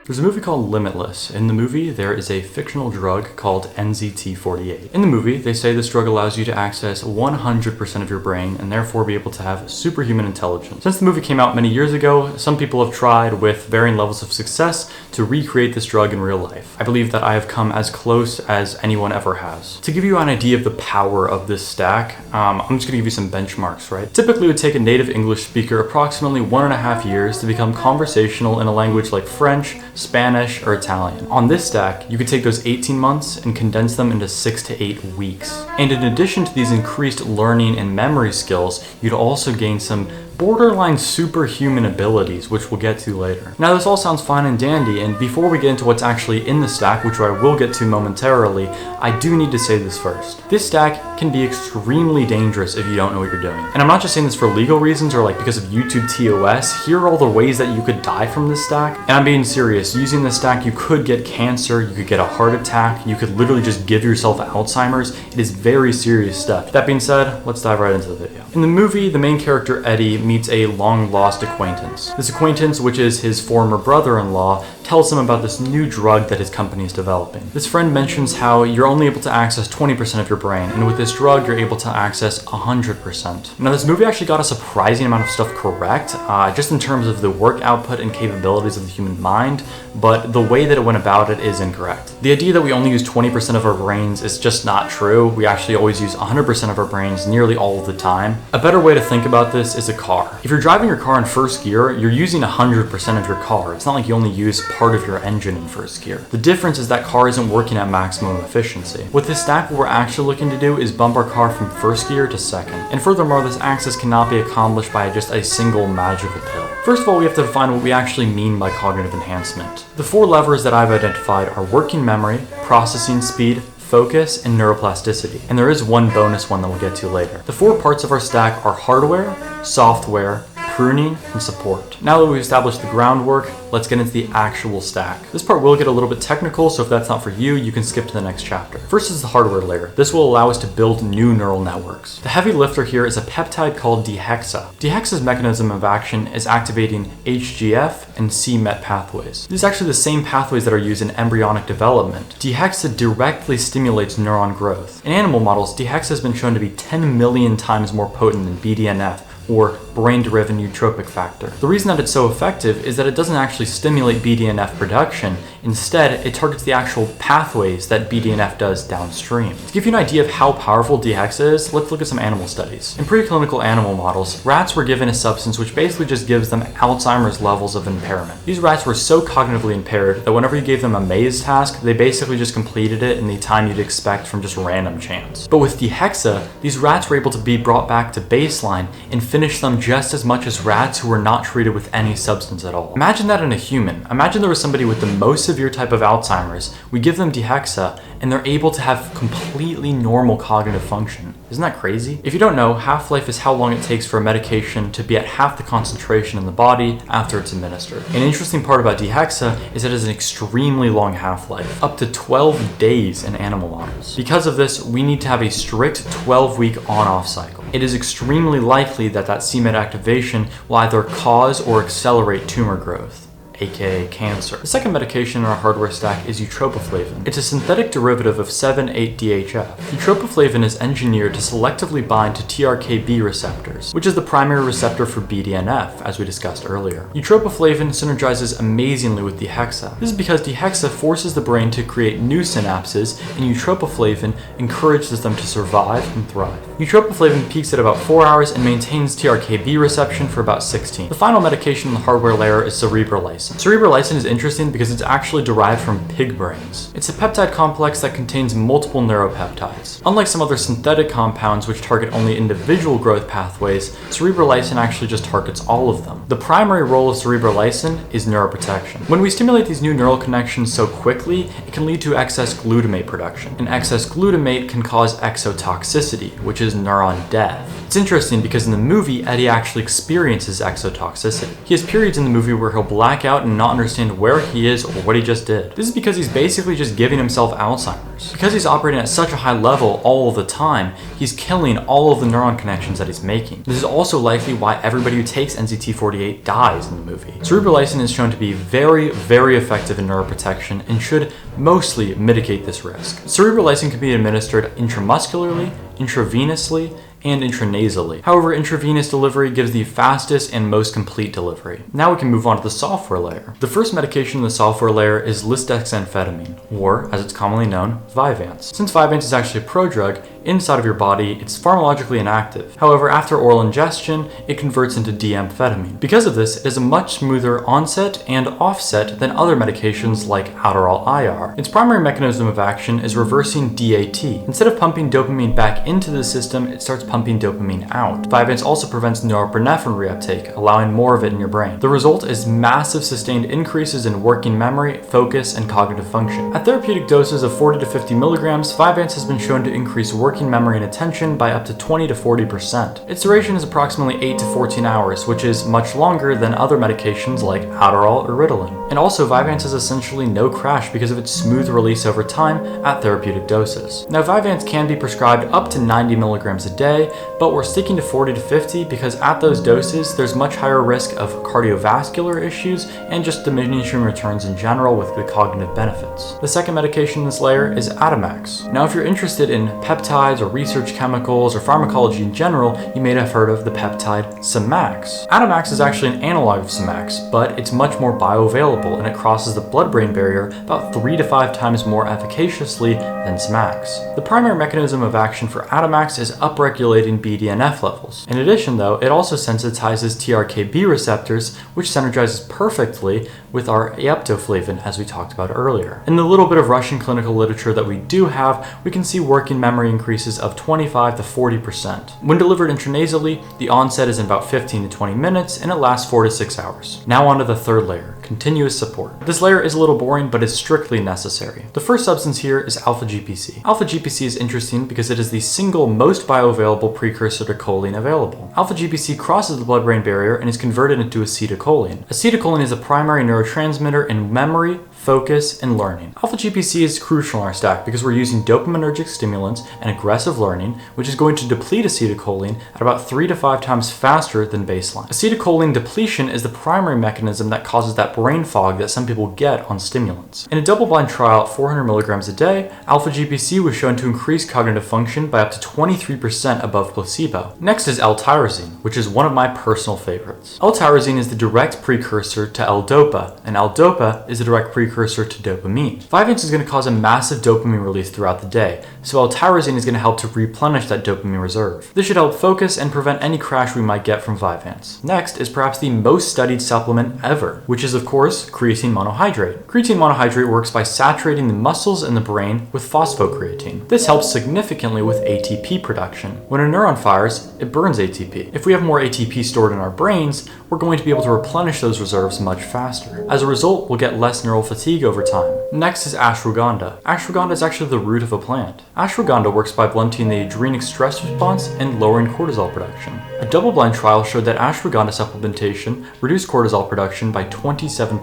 There's a movie called Limitless. In the movie, there is a fictional drug called NZT48. In the movie, they say this drug allows you to access 100% of your brain and therefore be able to have superhuman intelligence. Since the movie came out many years ago, some people have tried with varying levels of success to recreate this drug in real life. I believe that I have come as close as anyone ever has. To give you an idea of the power of this stack, I'm just gonna give you some benchmarks, right? Typically, it would take a native English speaker approximately 1.5 years to become conversational in a language like French, Spanish, or Italian. On this stack, you could take those 18 months and condense them into 6 to 8 weeks. And in addition to these increased learning and memory skills, you'd also gain some borderline superhuman abilities, which we'll get to later. Now, this all sounds fine and dandy, and before we get into what's actually in the stack, which I will get to momentarily, I do need to say this first. This stack can be extremely dangerous if you don't know what you're doing. And I'm not just saying this for legal reasons or like because of YouTube TOS. Here are all the ways that you could die from this stack. And I'm being serious. Using this stack, you could get cancer, you could get a heart attack, you could literally just give yourself Alzheimer's. It is very serious stuff. That being said, let's dive right into the video. In the movie, the main character, Eddie, meets a long-lost acquaintance. This acquaintance, which is his former brother-in-law, tells him about this new drug that his company is developing. This friend mentions how you're only able to access 20% of your brain, and with this drug, you're able to access 100%. Now, this movie actually got a surprising amount of stuff correct, just in terms of the work output and capabilities of the human mind, but the way that it went about it is incorrect. The idea that we only use 20% of our brains is just not true. We actually always use 100% of our brains nearly all of the time. A better way to think about this is a car. If you're driving your car in first gear, you're using 100% of your car. It's not like you only use part of your engine in first gear. The difference is that car isn't working at maximum efficiency. With this stack, what we're actually looking to do is bump our car from first gear to second. And furthermore, this access cannot be accomplished by just a single magical pill. First of all, we have to define what we actually mean by cognitive enhancement. The 4 levers that I've identified are working memory, processing speed, focus, and neuroplasticity. And there is one bonus one that we'll get to later. The 4 parts of our stack are hardware, software, pruning, and support. Now that we've established the groundwork, let's get into the actual stack. This part will get a little bit technical, so if that's not for you, you can skip to the next chapter. First is the hardware layer. This will allow us to build new neural networks. The heavy lifter here is a peptide called DHEXA. DHEXA's mechanism of action is activating HGF and c-Met pathways. These are actually the same pathways that are used in embryonic development. DHEXA directly stimulates neuron growth. In animal models, DHEXA has been shown to be 10 million times more potent than BDNF, or brain-derived nootropic factor. The reason that it's so effective is that it doesn't actually stimulate BDNF production. Instead, it targets the actual pathways that BDNF does downstream. To give you an idea of how powerful DHEXA is, let's look at some animal studies. In preclinical animal models, rats were given a substance which basically just gives them Alzheimer's levels of impairment. These rats were so cognitively impaired that whenever you gave them a maze task, they basically just completed it in the time you'd expect from just random chance. But with DHEXA, these rats were able to be brought back to baseline and finish them just as much as rats who were not treated with any substance at all. Imagine that in a human. Imagine there was somebody with the most severe type of Alzheimer's. We give them DHEXA and they're able to have completely normal cognitive function. Isn't that crazy? If you don't know, half-life is how long it takes for a medication to be at half the concentration in the body after it's administered. An interesting part about DHEXA is that it has an extremely long half-life, up to 12 days in animal models. Because of this, we need to have a strict 12-week on-off cycle. It is extremely likely that c-Met activation will either cause or accelerate tumor growth, aka cancer. The second medication in our hardware stack is eutropoflavin. It's a synthetic derivative of 7,8-DHF. Eutropoflavin is engineered to selectively bind to TRKB receptors, which is the primary receptor for BDNF, as we discussed earlier. Eutropoflavin synergizes amazingly with DHEXA. This is because DHEXA forces the brain to create new synapses, and eutropoflavin encourages them to survive and thrive. Eutropoflavin peaks at about 4 hours and maintains TRKB reception for about 16. The final medication in the hardware layer is cerebrolysin. Cerebrolysin is interesting because it's actually derived from pig brains. It's a peptide complex that contains multiple neuropeptides. Unlike some other synthetic compounds which target only individual growth pathways, cerebrolysin actually just targets all of them. The primary role of cerebrolysin is neuroprotection. When we stimulate these new neural connections so quickly, it can lead to excess glutamate production. And excess glutamate can cause exotoxicity, which is neuron death. It's interesting because in the movie, Eddie actually experiences exotoxicity. He has periods in the movie where he'll black out out and not understand where he is or what he just did. This is because he's basically just giving himself Alzheimer's. Because he's operating at such a high level all of the time, he's killing all of the neuron connections that he's making. This is also likely why everybody who takes NZT48 dies in the movie. Cerebral lysine is shown to be very, very effective in neuroprotection and should mostly mitigate this risk. Cerebral lysine can be administered intramuscularly, intravenously, and intranasally. However, intravenous delivery gives the fastest and most complete delivery. Now we can move on to the software layer. The first medication in the software layer is lisdexamfetamine, or as it's commonly known, Vyvanse. Since Vyvanse is actually a prodrug, inside of your body, it's pharmacologically inactive. However, after oral ingestion, it converts into D-amphetamine. Because of this, it has a much smoother onset and offset than other medications like Adderall IR. Its primary mechanism of action is reversing DAT. Instead of pumping dopamine back into the system, it starts pumping dopamine out. Vyvanse also prevents norepinephrine reuptake, allowing more of it in your brain. The result is massive sustained increases in working memory, focus, and cognitive function. At therapeutic doses of 40 to 50 milligrams, Vyvanse has been shown to increase working memory and attention by up to 20 to 40%. Its duration is approximately 8 to 14 hours, which is much longer than other medications like Adderall or Ritalin. And also, Vyvanse has essentially no crash because of its smooth release over time at therapeutic doses. Now, Vyvanse can be prescribed up to 90 milligrams a day, but we're sticking to 40 to 50 because at those doses, there's much higher risk of cardiovascular issues and just diminishing returns in general with the cognitive benefits. The second medication in this layer is Atamax. Now, if you're interested in peptides or research chemicals or pharmacology in general, you may have heard of the peptide Semax. Atamax is actually an analog of Semax, but it's much more bioavailable and it crosses the blood-brain barrier about 3 to 5 times more efficaciously than Semax. The primary mechanism of action for Atamax is upregulating BDNF levels. In addition, though, it also sensitizes TRKB receptors, which synergizes perfectly with our aiptoflavin, as we talked about earlier. In the little bit of Russian clinical literature that we do have, we can see working memory increases of 25 to 40%. When delivered intranasally, the onset is in about 15 to 20 minutes, and it lasts 4 to 6 hours. Now on to the third layer, continuous support. This layer is a little boring, but is strictly necessary. The first substance here is alpha-GPC. Alpha-GPC is interesting because it is the single most bioavailable precursor to choline available. Alpha-GPC crosses the blood-brain barrier and is converted into acetylcholine. Acetylcholine is a primary neurotransmitter in memory, focus, and learning. Alpha-GPC is crucial in our stack because we're using dopaminergic stimulants and aggressive learning, which is going to deplete acetylcholine at about 3 to 5 times faster than baseline. Acetylcholine depletion is the primary mechanism that causes that brain fog that some people get on stimulants. In a double-blind trial at 400 milligrams a day, alpha-GPC was shown to increase cognitive function by up to 23% above placebo. Next is L-tyrosine, which is one of my personal favorites. L-tyrosine is the direct precursor to L-dopa, and L-dopa is the direct precursor to dopamine. Vyvanse is going to cause a massive dopamine release throughout the day, so L-tyrosine is going to help to replenish that dopamine reserve. This should help focus and prevent any crash we might get from Vyvanse. Next is perhaps the most studied supplement ever, which is of course creatine monohydrate. Creatine monohydrate works by saturating the muscles and the brain with phosphocreatine. This helps significantly with ATP production. When a neuron fires, it burns ATP. If we have more ATP stored in our brains, we're going to be able to replenish those reserves much faster. As a result, we'll get less neural fatigue over time. Next is ashwagandha. Ashwagandha is actually the root of a plant. Ashwagandha works by blunting the adrenic stress response and lowering cortisol production. A double-blind trial showed that ashwagandha supplementation reduced cortisol production by 27%.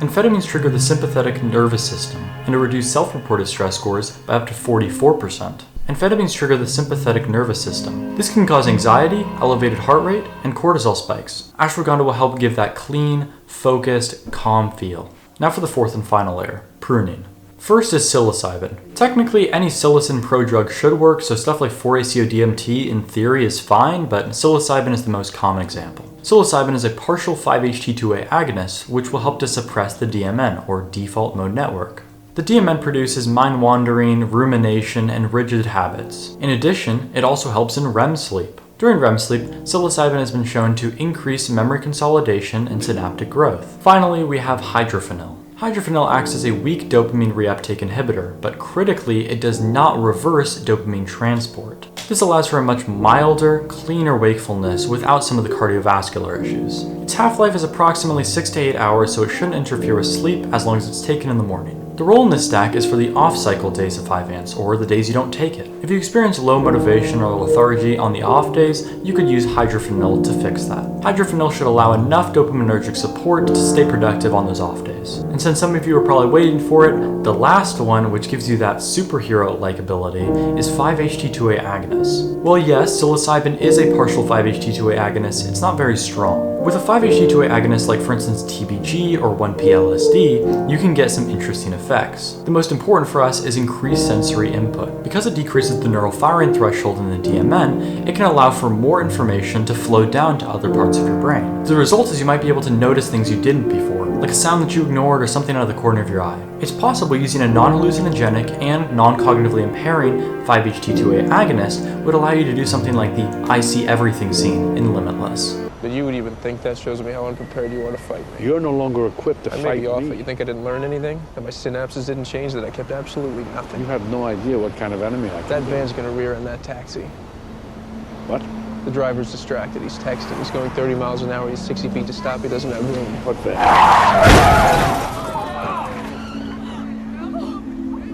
Amphetamines trigger the sympathetic nervous system, and it reduced self-reported stress scores by up to 44%. Amphetamines trigger the sympathetic nervous system. This can cause anxiety, elevated heart rate, and cortisol spikes. Ashwagandha will help give that clean, focused, calm feel. Now for the fourth and final layer, pruning. First is psilocybin. Technically, any psilocin prodrug should work, so stuff like 4-ACO-DMT in theory is fine, but psilocybin is the most common example. Psilocybin is a partial 5-HT2A agonist, which will help to suppress the DMN, or default mode network. The DMN produces mind-wandering, rumination, and rigid habits. In addition, it also helps in REM sleep. During REM sleep, psilocybin has been shown to increase memory consolidation and synaptic growth. Finally, we have hydrofenil. Hydrofenil acts as a weak dopamine reuptake inhibitor, but critically, it does not reverse dopamine transport. This allows for a much milder, cleaner wakefulness without some of the cardiovascular issues. Its half-life is approximately 6 to 8 hours, so it shouldn't interfere with sleep as long as it's taken in the morning. The role in this stack is for the off-cycle days of 5-ance, or the days you don't take it. If you experience low motivation or lethargy on the off days, you could use hydrophenol to fix that. Hydrophenol should allow enough dopaminergic support to stay productive on those off days. And since some of you are probably waiting for it, the last one, which gives you that superhero-like ability, is 5-HT2A agonist. Well, yes, psilocybin is a partial 5-HT2A agonist, it's not very strong. With a 5-HT2A agonist like for instance TBG or 1P-LSD, you can get some interesting effects. The most important for us is increased sensory input. Because it decreases the neural firing threshold in the DMN, it can allow for more information to flow down to other parts of your brain. The result is you might be able to notice things you didn't before, like a sound that you ignored or something out of the corner of your eye. It's possible using a non-hallucinogenic and non-cognitively impairing 5-HT2A agonist would allow you to do something like the I see everything scene in Limitless. But you would even think that shows me how unprepared you are to fight me. You're no longer equipped to fight me. I may be off, but you think I didn't learn anything? That my synapses didn't change, that I kept absolutely nothing? You have no idea what kind of enemy I can That be. van's gonna rear end that taxi. What? The driver's distracted, he's texting, he's going 30 miles an hour, he's 60 feet to stop, he doesn't have room. What van?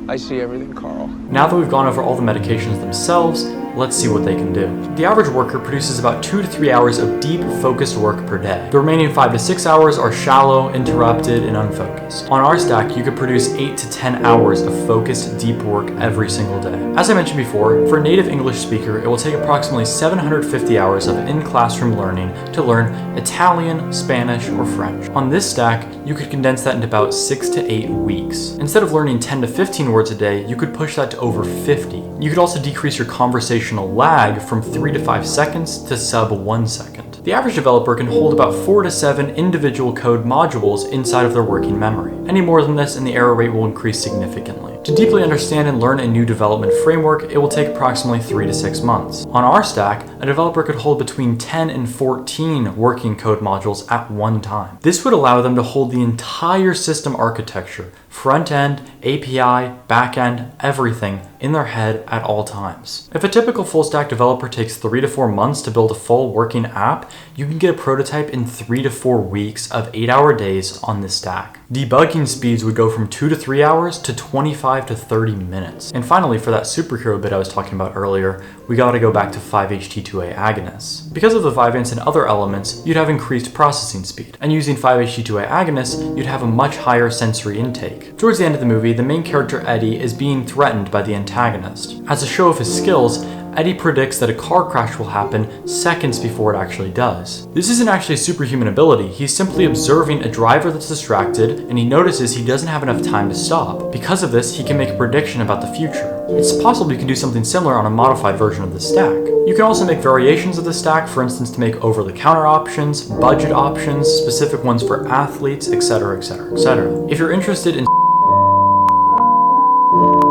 I see everything, Carl. Now that we've gone over all the medications themselves, let's see what they can do. The average worker produces about 2 to 3 hours of deep, focused work per day. The remaining 5 to 6 hours are shallow, interrupted, and unfocused. On our stack, you could produce 8 to 10 hours of focused, deep work every single day. As I mentioned before, for a native English speaker, it will take approximately 750 hours of in-classroom learning to learn Italian, Spanish, or French. On this stack, you could condense that into about 6 to 8 weeks. Instead of learning 10 to 15 words a day, you could push that to over 50. You could also decrease your conversational lag from 3 to 5 seconds to sub 1 second. The average developer can hold about 4 to 7 individual code modules inside of their working memory. Any more than this and the error rate will increase significantly. To deeply understand and learn a new development framework, it will take approximately 3 to 6 months. On our stack, a developer could hold between 10 and 14 working code modules at one time. This would allow them to hold the entire system architecture, front end, API, back end, everything in their head at all times. If a typical full stack developer takes 3 to 4 months to build a full working app, you can get a prototype in 3 to 4 weeks of 8-hour days on this stack. Debugging speeds would go from 2 to 3 hours to 25 to 30 minutes. And finally, for that superhero bit I was talking about earlier, we gotta go back to 5-HT2A agonists. Because of the 5-ance and other elements, you'd have increased processing speed. And using 5-HT2A agonists, you'd have a much higher sensory intake. Towards the end of the movie, the main character Eddie is being threatened by the antagonist. As a show of his skills, Eddie predicts that a car crash will happen seconds before it actually does. This isn't actually a superhuman ability, he's simply observing a driver that's distracted and he notices he doesn't have enough time to stop. Because of this, he can make a prediction about the future. It's possible you can do something similar on a modified version of the stack. You can also make variations of the stack, for instance to make over-the-counter options, budget options, specific ones for athletes, etc, etc, etc. If you're interested in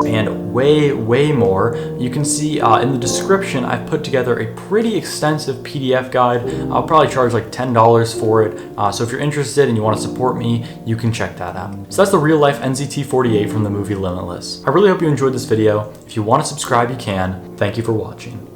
and way more, you can see in the description I've put together a pretty extensive PDF guide. I'll probably charge like $10 for it, so if you're interested and you want to support me, you can check that out. So that's the real life NZT48 from the movie Limitless. I really hope you enjoyed this video. If you want to subscribe, you can. Thank you for watching.